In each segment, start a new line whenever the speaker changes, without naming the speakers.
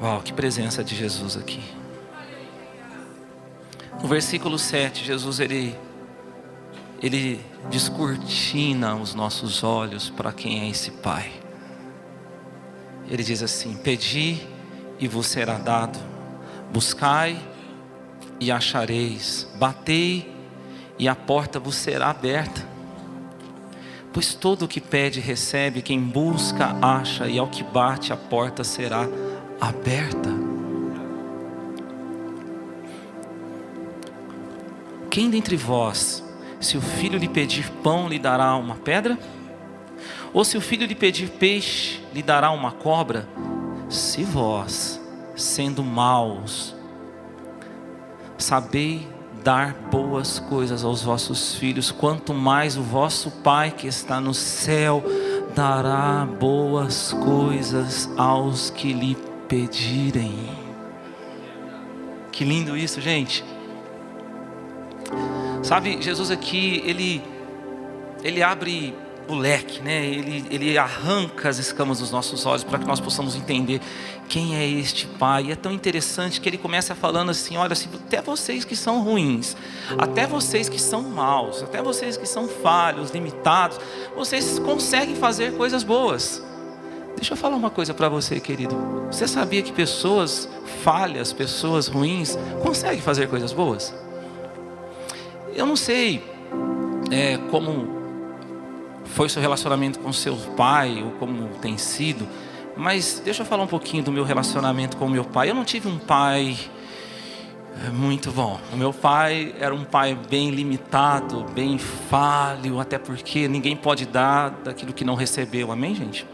Uau, que presença de Jesus aqui. No versículo 7, Jesus ele descortina os nossos olhos para quem é esse Pai. Ele diz assim: pedi e vos será dado, buscai e achareis, batei e a porta vos será aberta. Pois todo o que pede recebe, quem busca acha, e ao que bate a porta será aberta. Quem dentre vós, se o filho lhe pedir pão, lhe dará uma pedra? Ou se o filho lhe pedir peixe, lhe dará uma cobra? Se vós, sendo maus, sabeis dar boas coisas aos vossos filhos, quanto mais o vosso Pai que está no céu dará boas coisas aos que lhe pedirem. Que lindo isso, gente. Sabe, Jesus aqui, ele abre o leque, né? Ele arranca as escamas dos nossos olhos para que nós possamos entender quem é este Pai. E é tão interessante que ele começa falando assim: olha, até vocês que são ruins, até vocês que são maus, até vocês que são falhos, limitados, vocês conseguem fazer coisas boas. Deixa eu falar uma coisa para você, querido. Você sabia que pessoas falhas, pessoas ruins, conseguem fazer coisas boas? Eu não sei como foi o seu relacionamento com seu pai, ou como tem sido, mas deixa eu falar um pouquinho do meu relacionamento com o meu pai. Eu não tive um pai muito bom. O meu pai era um pai bem limitado, bem falho, até porque ninguém pode dar daquilo que não recebeu, amém, gente?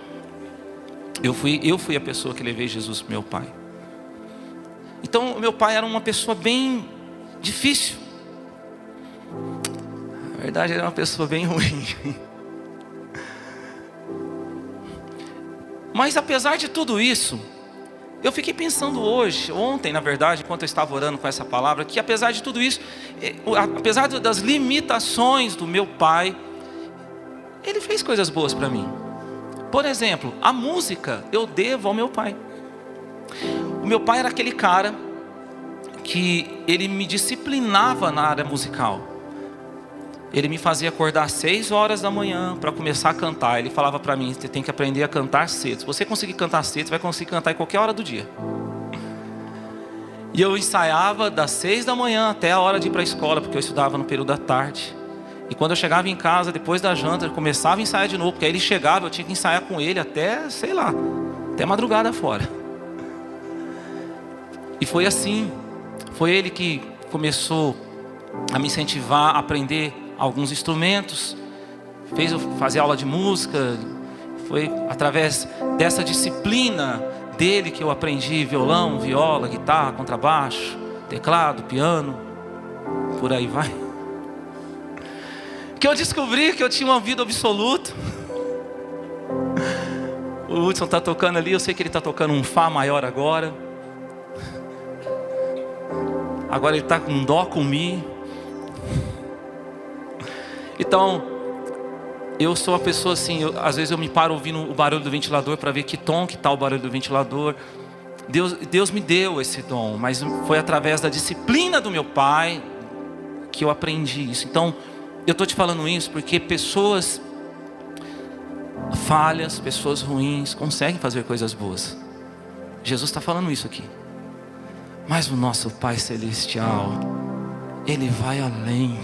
Eu fui a pessoa que levei Jesus para o meu pai. Então o meu pai era uma pessoa bem difícil. Na verdade, ele era uma pessoa bem ruim. Mas apesar de tudo isso, eu fiquei pensando ontem na verdade, enquanto eu estava orando com essa palavra, que apesar de tudo isso, apesar das limitações do meu pai, ele fez coisas boas para mim. Por exemplo, a música eu devo ao meu pai. O meu pai era aquele cara que ele me disciplinava na área musical. Ele me fazia acordar às 6 horas da manhã para começar a cantar. Ele falava para mim: você tem que aprender a cantar cedo. Se você conseguir cantar cedo, você vai conseguir cantar em qualquer hora do dia. E eu ensaiava das 6 da manhã até a hora de ir para a escola, porque eu estudava no período da tarde. E quando eu chegava em casa, depois da janta, eu começava a ensaiar de novo, porque aí ele chegava, eu tinha que ensaiar com ele até, sei lá, até madrugada fora. E foi assim. Foi ele que começou a me incentivar a aprender alguns instrumentos, fez eu fazer aula de música. Foi através dessa disciplina dele que eu aprendi violão, viola, guitarra, contrabaixo, teclado, piano, por aí vai. Que eu descobri que eu tinha um ouvido absoluto. O Hudson está tocando ali, eu sei que ele está tocando um Fá maior agora. Agora ele está com um Dó com Mi. Então, eu sou uma pessoa assim, às vezes eu me paro ouvindo o barulho do ventilador para ver que tom que está o barulho do ventilador. Deus me deu esse dom, mas foi através da disciplina do meu pai que eu aprendi isso. Então, eu estou te falando isso porque pessoas falhas, pessoas ruins, conseguem fazer coisas boas. Jesus está falando isso aqui. Mas o nosso Pai Celestial, Ele vai além.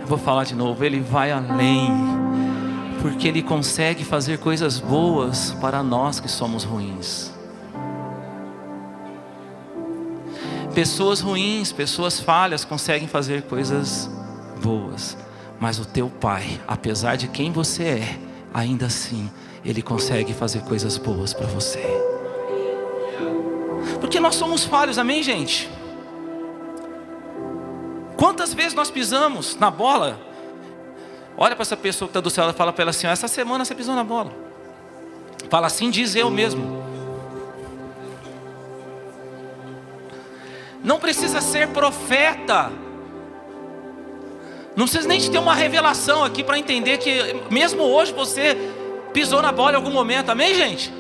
Eu vou falar de novo, Ele vai além, porque Ele consegue fazer coisas boas para nós que somos ruins. Pessoas ruins, pessoas falhas conseguem fazer coisas boas, mas o teu Pai, apesar de quem você é, ainda assim Ele consegue fazer coisas boas para você. Porque nós somos falhos, amém, gente? Quantas vezes nós pisamos na bola? Olha para essa pessoa que está do céu e fala para ela assim: essa semana você pisou na bola. Fala assim: diz eu mesmo. Não precisa ser profeta. Não precisa nem de ter uma revelação aqui para entender que mesmo hoje você pisou na bola em algum momento, amém, gente?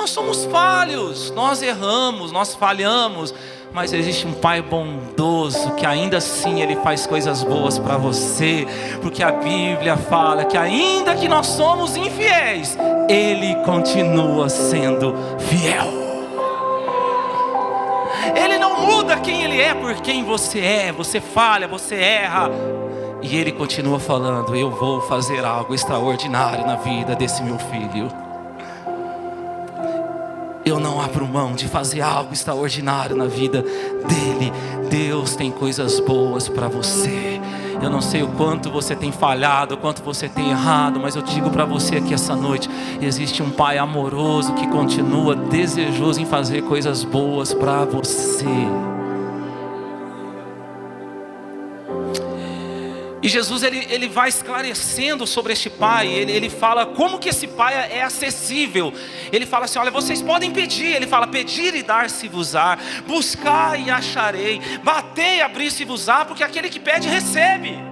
Nós somos falhos, nós erramos, nós falhamos, mas existe um Pai bondoso que ainda assim Ele faz coisas boas para você, porque a Bíblia fala que ainda que nós somos infiéis, Ele continua sendo fiel. Ele não muda quem Ele é por quem você é. Você falha, você erra, e Ele continua falando: eu vou fazer algo extraordinário na vida desse meu filho. Eu não abro mão de fazer algo extraordinário na vida dele. Deus tem coisas boas para você. Eu não sei o quanto você tem falhado, o quanto você tem errado, mas eu digo para você aqui essa noite: existe um Pai amoroso que continua desejoso em fazer coisas boas para você. E Jesus ele vai esclarecendo sobre este Pai. Ele fala como que esse Pai é acessível. Ele fala assim: olha, vocês podem pedir. Ele fala: pedir e dar-se-vos-á, buscar e acharei, bater e abrir-se-vos-á, porque aquele que pede recebe,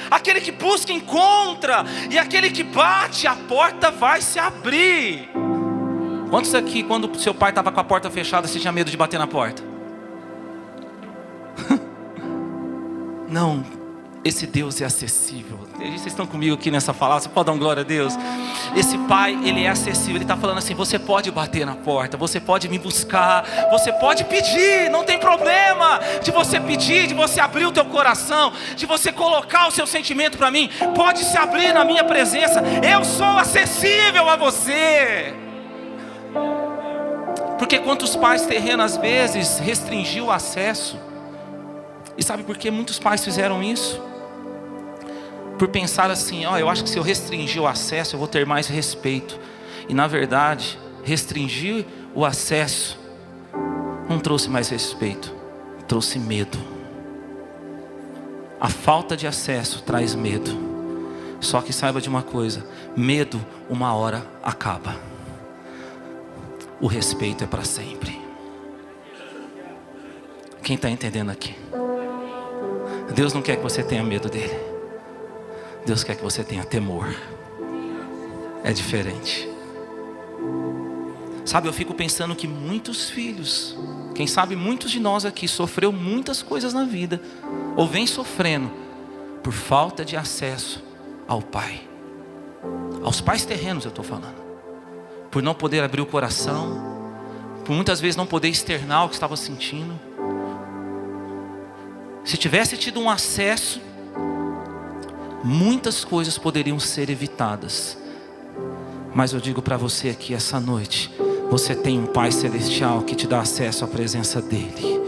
aquele que busca encontra, e aquele que bate, a porta vai se abrir. Quantos aqui, quando seu pai estava com a porta fechada, você tinha medo de bater na porta? Não. Esse Deus é acessível. Vocês estão comigo aqui nessa fala? Você pode dar um glória a Deus? Esse Pai, Ele é acessível. Ele está falando assim: você pode bater na porta, você pode me buscar, você pode pedir, não tem problema de você pedir, de você abrir o teu coração, de você colocar o seu sentimento para mim. Pode se abrir na minha presença. Eu sou acessível a você. Porque quantos pais terrenos às vezes restringiu o acesso? E sabe por que muitos pais fizeram isso? Por pensar assim: ó, eu acho que se eu restringir o acesso, eu vou ter mais respeito. E na verdade, restringir o acesso não trouxe mais respeito, trouxe medo. A falta de acesso traz medo. Só que saiba de uma coisa: medo uma hora acaba. O respeito é para sempre. Quem está entendendo aqui? Deus não quer que você tenha medo dele. Deus quer que você tenha temor. É diferente. Sabe, eu fico pensando que muitos filhos, quem sabe muitos de nós aqui, sofreu muitas coisas na vida, ou vem sofrendo, por falta de acesso ao Pai. Aos pais terrenos eu estou falando. Por não poder abrir o coração, por muitas vezes não poder externar o que estava sentindo. Se tivesse tido um acesso, muitas coisas poderiam ser evitadas. Mas eu digo para você aqui essa noite: você tem um Pai Celestial que te dá acesso à presença dEle,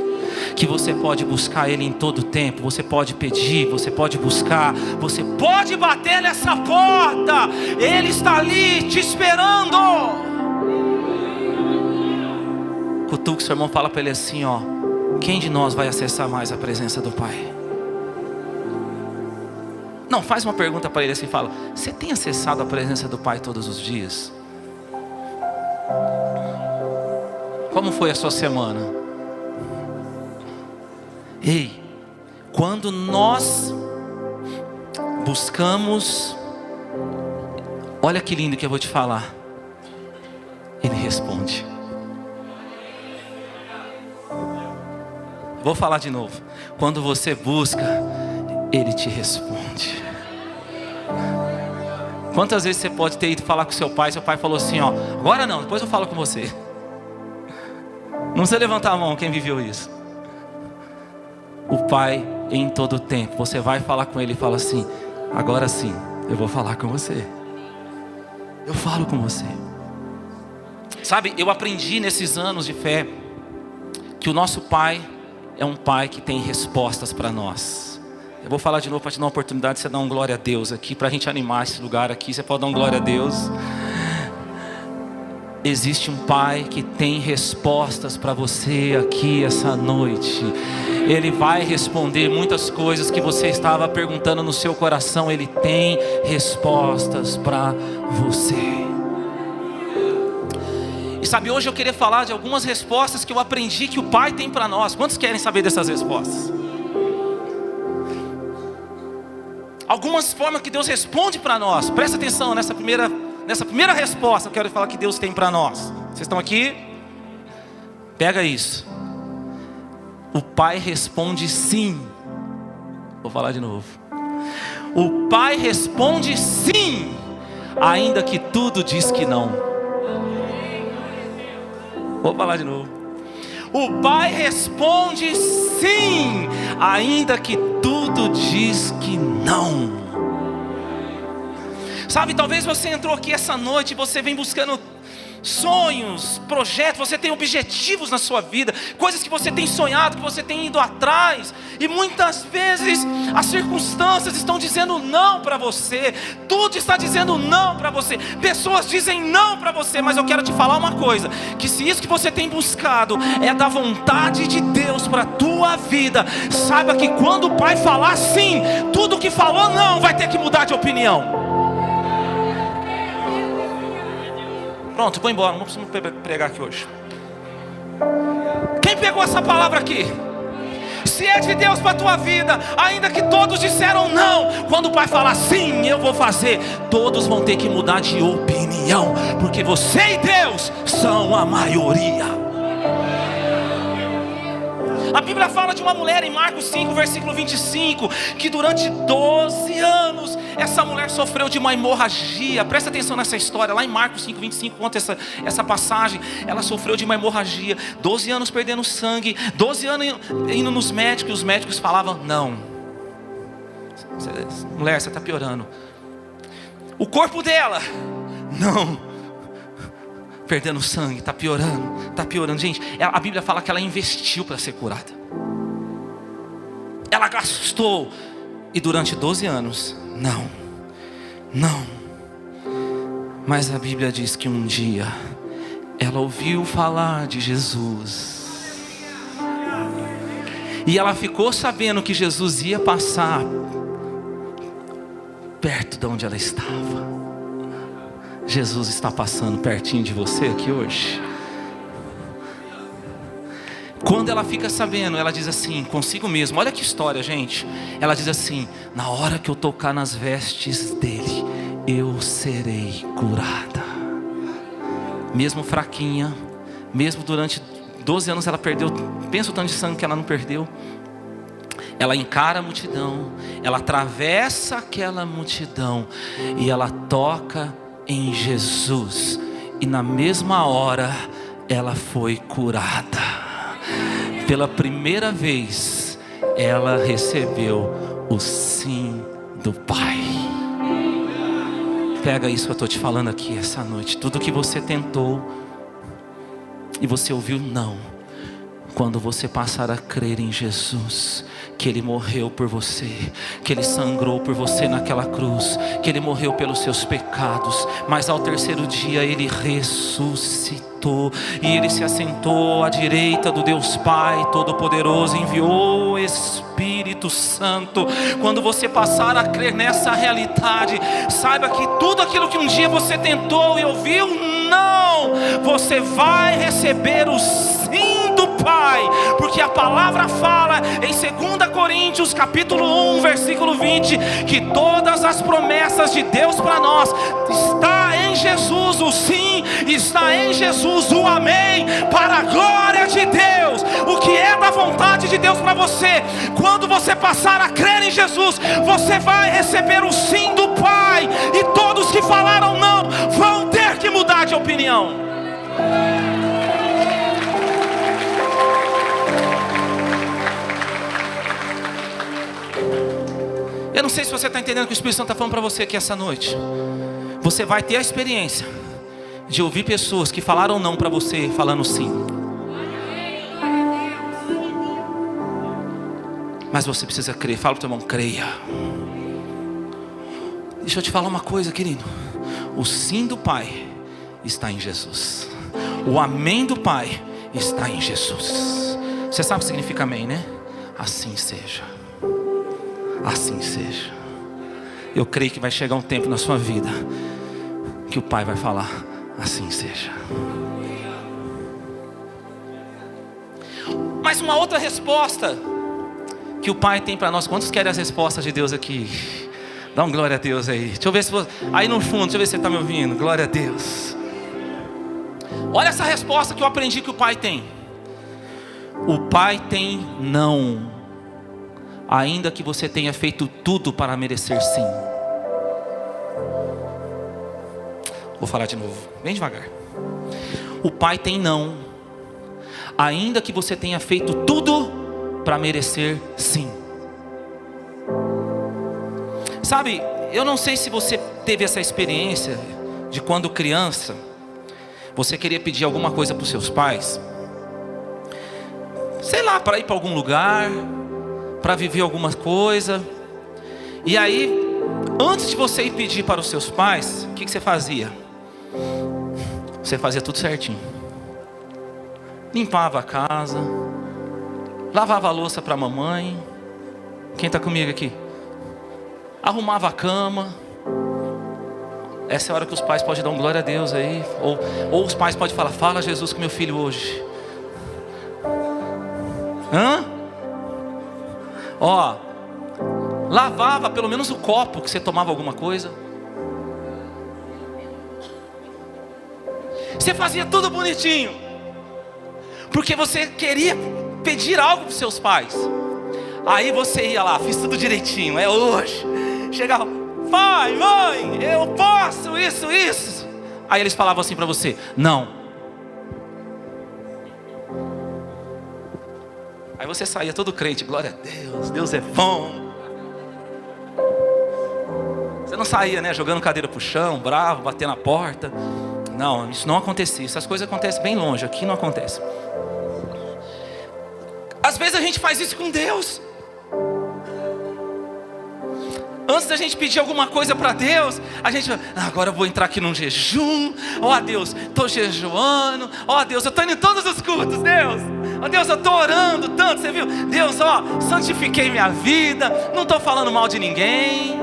que você pode buscar Ele em todo tempo. Você pode pedir, você pode buscar, você pode bater nessa porta. Ele está ali te esperando. Cutuca o seu irmão, fala para ele assim: ó, quem de nós vai acessar mais a presença do Pai? Não, faz uma pergunta para ele assim, fala: você tem acessado a presença do Pai todos os dias? Como foi a sua semana? Ei, quando nós buscamos, olha que lindo que eu vou te falar, Ele responde. Vou falar de novo. Quando você busca, Ele te responde. Quantas vezes você pode ter ido falar com seu pai falou assim: ó, agora não, depois eu falo com você. Não precisa levantar a mão quem viveu isso. O Pai, em todo tempo, você vai falar com Ele e fala assim: agora sim, eu vou falar com você. Eu falo com você. Sabe, eu aprendi nesses anos de fé que o nosso Pai é um Pai que tem respostas para nós. Eu vou falar de novo para te dar uma oportunidade de você dar um glória a Deus aqui, para a gente animar esse lugar aqui. Você pode dar um glória a Deus. Existe um Pai que tem respostas para você aqui essa noite. Ele vai responder muitas coisas que você estava perguntando no seu coração. Ele tem respostas para você. E sabe, hoje eu queria falar de algumas respostas que eu aprendi que o Pai tem para nós. Quantos querem saber dessas respostas? Algumas formas que Deus responde para nós. Presta atenção nessa primeira resposta. Eu quero falar que Deus tem para nós. Vocês estão aqui? Pega isso. O pai responde sim. Vou falar de novo. O pai responde sim, ainda que tudo diz que não. Vou falar de novo. O pai responde sim, ainda que tudo diz que não. Sabe, talvez você entrou aqui essa noite e você vem buscando sonhos, projetos, você tem objetivos na sua vida, coisas que você tem sonhado, que você tem ido atrás, e muitas vezes as circunstâncias estão dizendo não para você, tudo está dizendo não para você, pessoas dizem não para você, mas eu quero te falar uma coisa, que se isso que você tem buscado é da vontade de Deus para a tua vida, saiba que quando o Pai falar sim, tudo que falou não vai ter que mudar de opinião. Pronto, vou embora, não preciso pregar aqui hoje. Quem pegou essa palavra aqui? Se é de Deus para a tua vida, ainda que todos disseram não, quando o Pai falar sim, eu vou fazer, todos vão ter que mudar de opinião, porque você e Deus são a maioria. A Bíblia fala de uma mulher em Marcos 5, versículo 25, que durante 12 anos, essa mulher sofreu de uma hemorragia. Presta atenção nessa história, lá em Marcos 5, 25, conta essa passagem. Ela sofreu de uma hemorragia, 12 anos perdendo sangue, 12 anos indo nos médicos, e os médicos falavam, não, mulher, você está piorando. O corpo dela, não, perdendo sangue, está piorando, gente, a Bíblia fala que ela investiu para ser curada, ela gastou, e durante 12 anos, não, mas a Bíblia diz que um dia, ela ouviu falar de Jesus, e ela ficou sabendo que Jesus ia passar, perto de onde ela estava. Jesus está passando pertinho de você aqui hoje. Quando ela fica sabendo, ela diz assim, consigo mesmo, olha que história, gente. Ela diz assim, na hora que eu tocar nas vestes dele, eu serei curada. Mesmo fraquinha, mesmo durante 12 anos ela perdeu, pensa o tanto de sangue que ela não perdeu. Ela encara a multidão, ela atravessa aquela multidão, e ela toca em Jesus, e na mesma hora ela foi curada. Pela primeira vez ela recebeu o sim do Pai. Pega isso que eu estou te falando aqui essa noite. Tudo que você tentou e você ouviu não, quando você passar a crer em Jesus, que Ele morreu por você, que Ele sangrou por você naquela cruz, que Ele morreu pelos seus pecados, mas ao terceiro dia Ele ressuscitou, e Ele se assentou à direita do Deus Pai Todo-Poderoso, enviou o Espírito Santo. Quando você passar a crer nessa realidade, saiba que tudo aquilo que um dia você tentou e ouviu não, você vai receber o sim do Pai, porque a palavra fala em 2 Coríntios capítulo 1, versículo 20, que todas as promessas de Deus para nós está em Jesus, o sim está em Jesus, o amém, para a glória de Deus. O que é da vontade de Deus para você, quando você passar a crer em Jesus, você vai receber o sim do Pai, e todos que falaram não vão ter que mudar de opinião. Eu não sei se você está entendendo o que o Espírito Santo está falando para você aqui essa noite. Você vai ter a experiência de ouvir pessoas que falaram não para você, falando sim. Mas você precisa crer. Fala para o teu irmão, creia. Deixa eu te falar uma coisa, querido. O sim do Pai está em Jesus. O amém do Pai está em Jesus. Você sabe o que significa amém, né? Assim seja. Assim seja. Eu creio que vai chegar um tempo na sua vida que o Pai vai falar, assim seja. Mas uma outra resposta que o Pai tem para nós. Quantos querem as respostas de Deus aqui? Dá um glória a Deus aí. Deixa eu ver se você... Aí no fundo, deixa eu ver se você está me ouvindo. Glória a Deus. Olha essa resposta que eu aprendi que o pai tem. O pai tem não, ainda que você tenha feito tudo para merecer sim. Vou falar de novo, bem devagar. O pai tem não, ainda que você tenha feito tudo para merecer sim. Sabe, eu não sei se você teve essa experiência de quando criança, você queria pedir alguma coisa para os seus pais, sei lá, para ir para algum lugar, para viver alguma coisa. E aí, antes de você ir pedir para os seus pais, o que você fazia? Você fazia tudo certinho. Limpava a casa, lavava a louça para a mamãe. Quem está comigo aqui? Arrumava a cama. Essa é a hora que os pais podem dar um glória a Deus aí. Ou os pais podem falar, fala Jesus com meu filho hoje. Ó, lavava pelo menos o copo que você tomava alguma coisa. Você fazia tudo bonitinho, porque você queria pedir algo para os seus pais. Aí você ia lá, fiz tudo direitinho, é hoje. Chegava, pai, mãe, eu posso isso. Aí eles falavam assim para você, não. Aí você saía todo crente, glória a Deus, Deus é bom. Você não saía, né, jogando cadeira pro chão, bravo, batendo na porta. Não, isso não acontecia. Essas coisas acontecem bem longe, aqui não acontece. Às vezes a gente faz isso com Deus. Antes da gente pedir alguma coisa para Deus, a gente, agora eu vou entrar aqui num jejum. Ó Deus, estou jejuando. Ó Deus, eu estou indo em todos os cultos, Deus. Ó Deus, eu estou orando tanto, você viu? Deus, ó, santifiquei minha vida. Não estou falando mal de ninguém.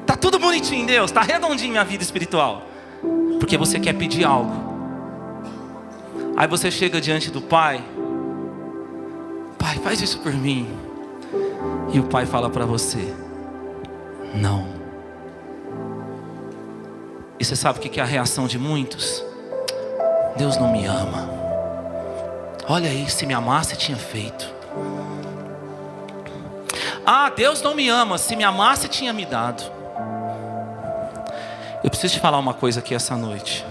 Está tudo bonitinho, Deus. Está redondinho minha vida espiritual. Porque você quer pedir algo. Aí você chega diante do Pai. Pai, faz isso por mim. E o Pai fala para você, não. E você sabe o que é a reação de muitos? Deus não me ama. Olha aí, se me amasse tinha feito. Ah, Deus não me ama, se me amasse tinha me dado. Eu preciso te falar uma coisa aqui essa noite.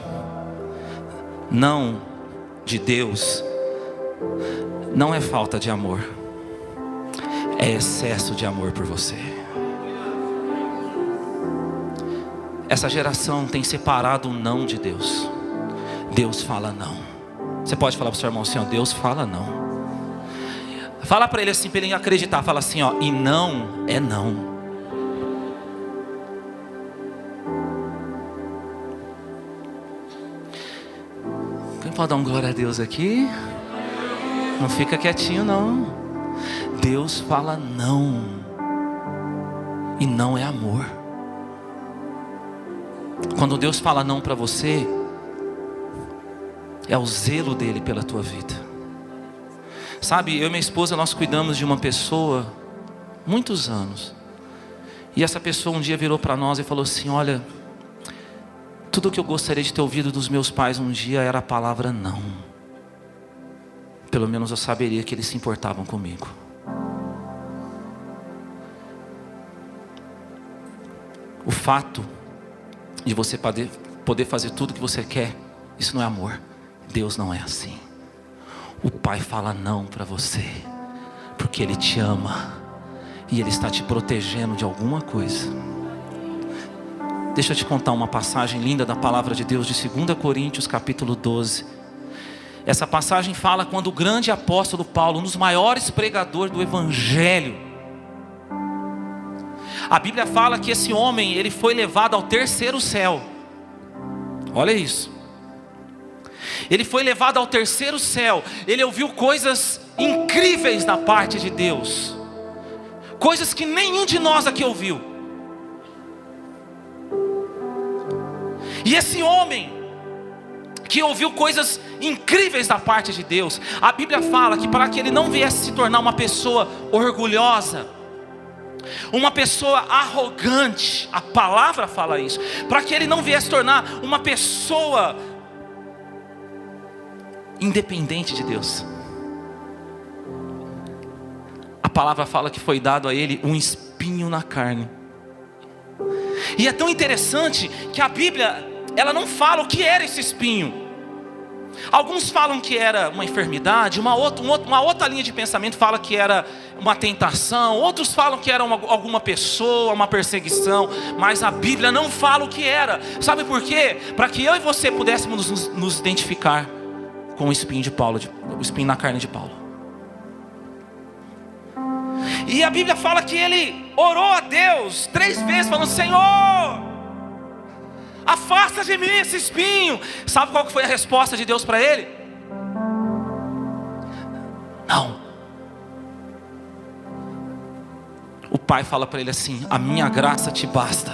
Não de Deus não é falta de amor, é excesso de amor por você. Essa geração tem separado o não de Deus. Deus fala não. Você pode falar para o seu irmão assim, ó, Deus fala não. Fala para ele assim, para ele acreditar. Fala assim, ó, e não é não. Quem pode dar um glória a Deus aqui? Não fica quietinho não. Deus fala não. E não é amor. Quando Deus fala não para você, é o zelo dele pela tua vida. Sabe, eu e minha esposa, nós cuidamos de uma pessoa muitos anos. E essa pessoa um dia virou para nós e falou assim, olha, tudo que eu gostaria de ter ouvido dos meus pais um dia era a palavra não. Pelo menos eu saberia que eles se importavam comigo. O fato de você poder fazer tudo que você quer, isso não é amor. Deus não é assim. O Pai fala não para você, porque Ele te ama e Ele está te protegendo de alguma coisa. Deixa eu te contar uma passagem linda da palavra de Deus de 2 Coríntios capítulo 12. Essa passagem fala quando o grande apóstolo Paulo, um dos maiores pregadores do Evangelho, a Bíblia fala que esse homem, ele foi levado ao terceiro céu. Olha isso. Ele foi levado ao terceiro céu. Ele ouviu coisas incríveis da parte de Deus. Coisas que nenhum de nós aqui ouviu. E esse homem, que ouviu coisas incríveis da parte de Deus, a Bíblia fala que para que ele não viesse se tornar uma pessoa orgulhosa, uma pessoa arrogante, a palavra fala isso, para que ele não viesse tornar uma pessoa independente de Deus. A palavra fala que foi dado a ele um espinho na carne. E é tão interessante que a Bíblia, ela não fala o que era esse espinho. Alguns falam que era uma enfermidade, uma outra linha de pensamento fala que era uma tentação, outros falam que era alguma pessoa, uma perseguição, mas a Bíblia não fala o que era. Sabe por quê? Para que eu e você pudéssemos nos identificar com o espinho de Paulo, o espinho na carne de Paulo. E a Bíblia fala que ele orou a Deus 3 vezes, falando: Senhor, afasta de mim esse espinho. Sabe qual que foi a resposta de Deus para ele? Não. O Pai fala para ele assim: a minha graça te basta,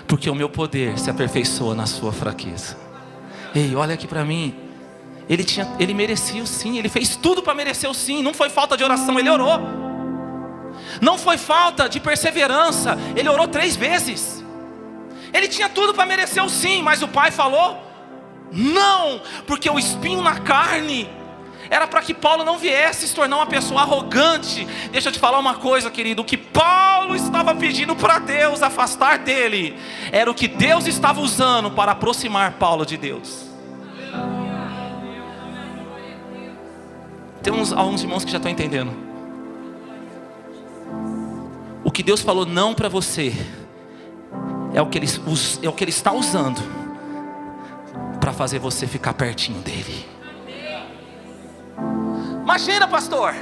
porque o meu poder se aperfeiçoa na sua fraqueza. Ei, olha aqui para mim. Ele merecia o sim, ele fez tudo para merecer o sim. Não foi falta de oração, ele orou. Não foi falta de perseverança, ele orou 3 vezes. Ele tinha tudo para merecer o sim, mas o Pai falou não, porque o espinho na carne era para que Paulo não viesse se tornar uma pessoa arrogante. Deixa eu te falar uma coisa, querido: o que Paulo estava pedindo para Deus afastar dele, era o que Deus estava usando para aproximar Paulo de Deus. Tem alguns irmãos que já estão entendendo. O que Deus falou não para você é o que Ele está usando para fazer você ficar pertinho dEle. Imagina, pastor,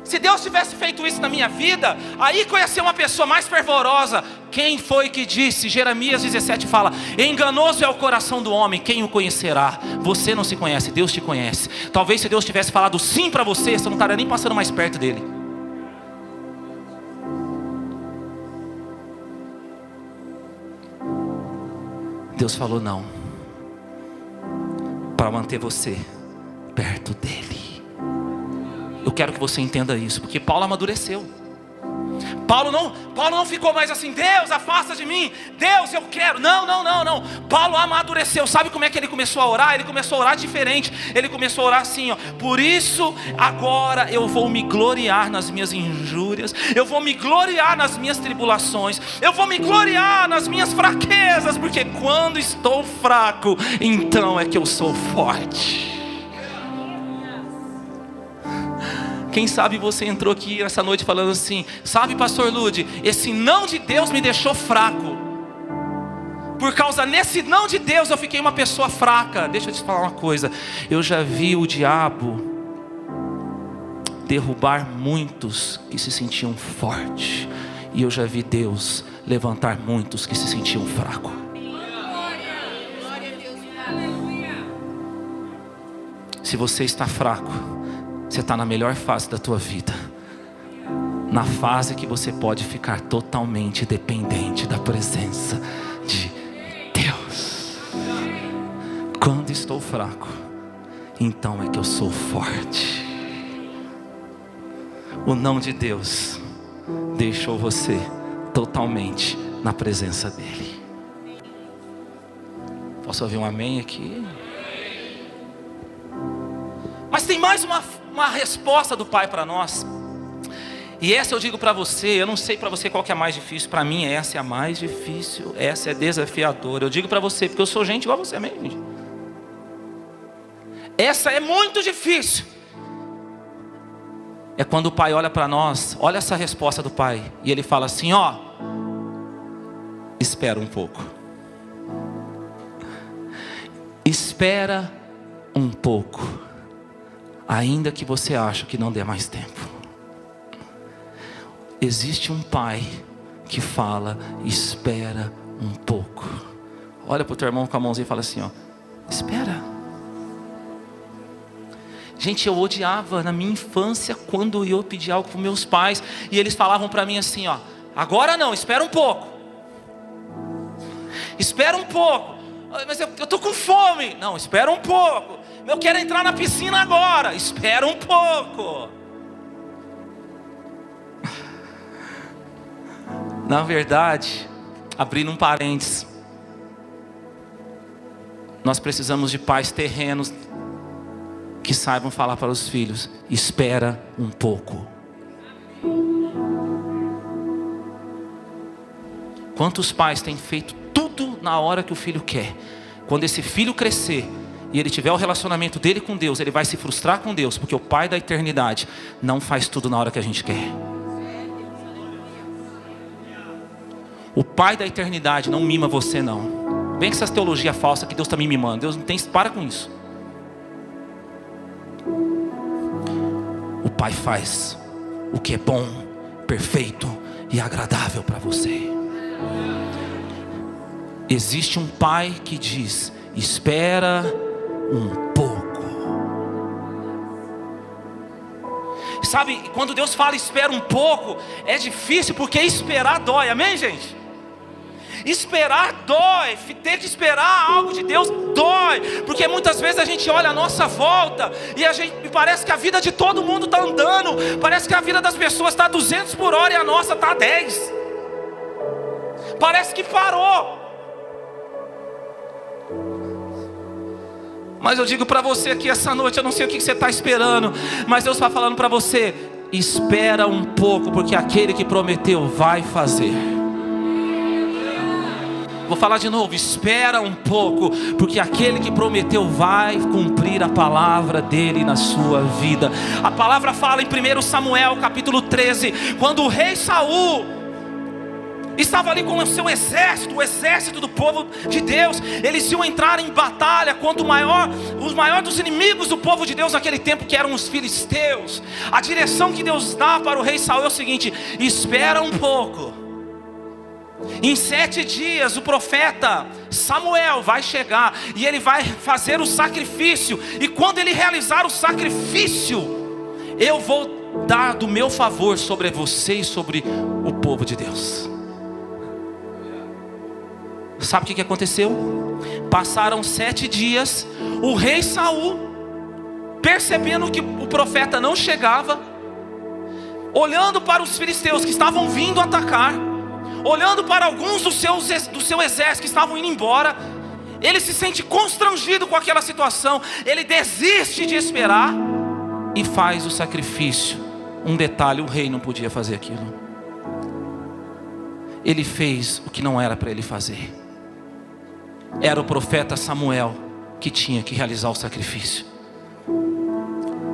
se Deus tivesse feito isso na minha vida, aí que eu ia ser uma pessoa mais fervorosa. Quem foi que disse? Jeremias 17 fala: enganoso é o coração do homem, quem o conhecerá? Você não se conhece, Deus te conhece. Talvez se Deus tivesse falado sim para você, você não estaria nem passando mais perto dele. Deus falou não, para manter você perto dele. Eu quero que você entenda isso, porque Paulo amadureceu. Paulo não ficou mais assim: Deus, afasta de mim, Deus, eu quero. Não. Paulo amadureceu. Sabe como é que ele começou a orar? Ele começou a orar diferente. Ele começou a orar assim, ó: por isso agora eu vou me gloriar nas minhas injúrias, eu vou me gloriar nas minhas tribulações, eu vou me gloriar nas minhas fraquezas, porque quando estou fraco, então é que eu sou forte. Quem sabe você entrou aqui essa noite falando assim: sabe, pastor Lude, esse não de Deus me deixou fraco. Por causa desse não de Deus eu fiquei uma pessoa fraca. Deixa eu te falar uma coisa: eu já vi o diabo derrubar muitos que se sentiam fortes, e eu já vi Deus levantar muitos que se sentiam fracos. Se você está fraco, você está na melhor fase da tua vida, na fase que você pode ficar totalmente dependente da presença de Deus. Quando estou fraco, então é que eu sou forte. O não de Deus deixou você totalmente na presença dEle. Posso ouvir um amém aqui? Mas tem mais uma resposta do Pai para nós. E essa eu digo para você, eu não sei para você qual que é a mais difícil. Para mim essa é a mais difícil, essa é desafiadora. Eu digo para você porque eu sou gente igual a você mesmo. Essa é muito difícil. É quando o Pai olha para nós, olha essa resposta do Pai, e Ele fala assim: ó, espera um pouco. Espera um pouco. Ainda que você ache que não dê mais tempo. Existe um Pai que fala: espera um pouco. Olha para o teu irmão com a mãozinha e fala assim, ó: espera. Gente, eu odiava na minha infância quando eu pedi algo para meus pais e eles falavam para mim assim, ó: agora não, espera um pouco. Espera um pouco. Mas eu estou com fome. Não, espera um pouco. Eu quero entrar na piscina agora. Espera um pouco. Na verdade, abrindo um parênteses, nós precisamos de pais terrenos que saibam falar para os filhos: espera um pouco. Quantos pais têm feito tudo na hora que o filho quer? Quando esse filho crescer e ele tiver o relacionamento dele com Deus, ele vai se frustrar com Deus, porque o Pai da eternidade não faz tudo na hora que a gente quer. O Pai da eternidade não mima você, não. Vem com essas teologias falsas que Deus está me mimando. Deus não tem, para com isso. O Pai faz o que é bom, perfeito e agradável para você. Existe um pai que diz: espera um pouco. Sabe, quando Deus fala espera um pouco, é difícil porque esperar dói, amém, gente? Esperar dói, ter que esperar algo de Deus dói, porque muitas vezes a gente olha a nossa volta e parece que a vida de todo mundo está andando, parece que a vida das pessoas está a 200 por hora e a nossa está a 10. Parece que parou. Mas eu digo para você aqui essa noite, eu não sei o que você está esperando, mas Deus está falando para você: espera um pouco, porque aquele que prometeu vai fazer. Vou falar de novo: espera um pouco, porque aquele que prometeu vai cumprir a palavra dele na sua vida. A palavra fala em 1 Samuel capítulo 13, quando o rei Saul estava ali com o seu exército, o exército do povo de Deus. Eles iam entrar em batalha contra os maiores dos inimigos do povo de Deus naquele tempo, que eram os filisteus. A direção que Deus dá para o rei Saul é o seguinte: espera um pouco. Em 7 dias o profeta Samuel vai chegar e ele vai fazer o sacrifício. E quando ele realizar o sacrifício, eu vou dar do meu favor sobre você e sobre o povo de Deus. Sabe o que aconteceu? Passaram 7 dias. O rei Saul, percebendo que o profeta não chegava, olhando para os filisteus que estavam vindo atacar, olhando para alguns do seu exército que estavam indo embora, ele se sente constrangido com aquela situação. Ele desiste de esperar e faz o sacrifício. Um detalhe: o rei não podia fazer aquilo. Ele fez o que não era para ele fazer. Era o profeta Samuel que tinha que realizar o sacrifício.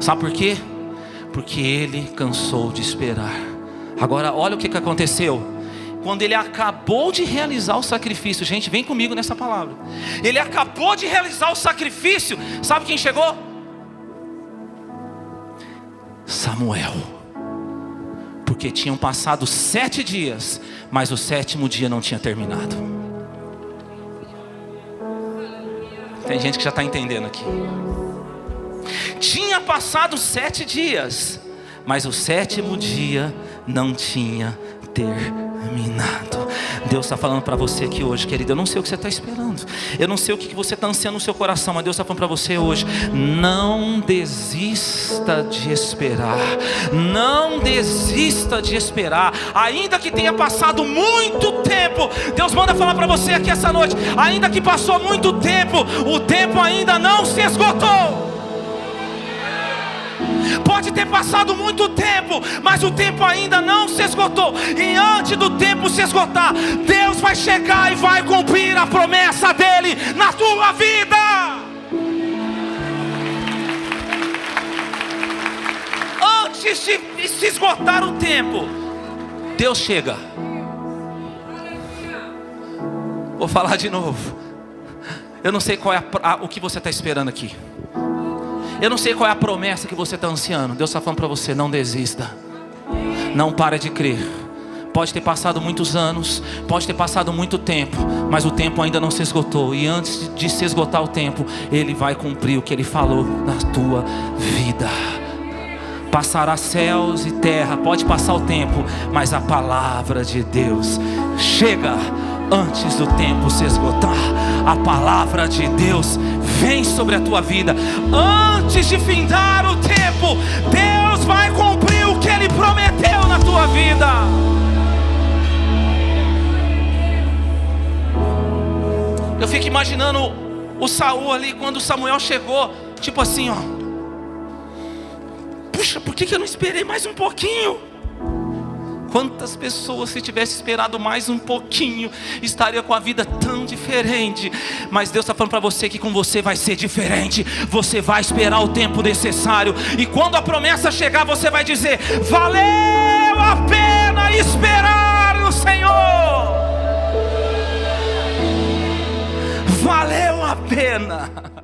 Sabe por quê? Porque ele cansou de esperar. Agora olha o que aconteceu. Quando ele acabou de realizar o sacrifício, gente, vem comigo nessa palavra. Ele acabou de realizar o sacrifício. Sabe quem chegou? Samuel. Porque tinham passado 7 dias, mas o 7º dia não tinha terminado. Tem gente que já está entendendo aqui. Tinha passado 7 dias, mas o 7º dia não tinha terminado. Deus está falando para você aqui hoje, querido. Eu não sei o que você está esperando, eu não sei o que você está ansiando no seu coração, mas Deus está falando para você hoje: não desista de esperar. Não desista de esperar. Ainda que tenha passado muito tempo, Deus manda falar para você aqui essa noite: ainda que passou muito tempo, o tempo ainda não se esgotou. Pode ter passado muito tempo, mas o tempo ainda não se esgotou. E antes do tempo se esgotar, Deus vai chegar e vai cumprir a promessa dele na tua vida. Antes de se esgotar o tempo, Deus chega. Vou falar de novo. Eu não sei qual é o que você está esperando aqui. Eu não sei qual é a promessa que você está ansiando. Deus está falando para você: não desista. Não para de crer. Pode ter passado muitos anos, pode ter passado muito tempo, mas o tempo ainda não se esgotou. E antes de se esgotar o tempo, Ele vai cumprir o que Ele falou na tua vida. Passará céus e terra, pode passar o tempo, mas a palavra de Deus chega antes do tempo se esgotar. A palavra de Deus vem sobre a tua vida. Antes de findar o tempo, Deus vai cumprir o que Ele prometeu na tua vida. Eu fico imaginando o Saul ali, quando Samuel chegou, tipo assim, ó. Puxa, por que eu não esperei mais um pouquinho? Quantas pessoas, se tivesse esperado mais um pouquinho, estaria com a vida tão diferente. Mas Deus está falando para você que com você vai ser diferente. Você vai esperar o tempo necessário, e quando a promessa chegar, você vai dizer: valeu a pena esperar no Senhor. Valeu a pena.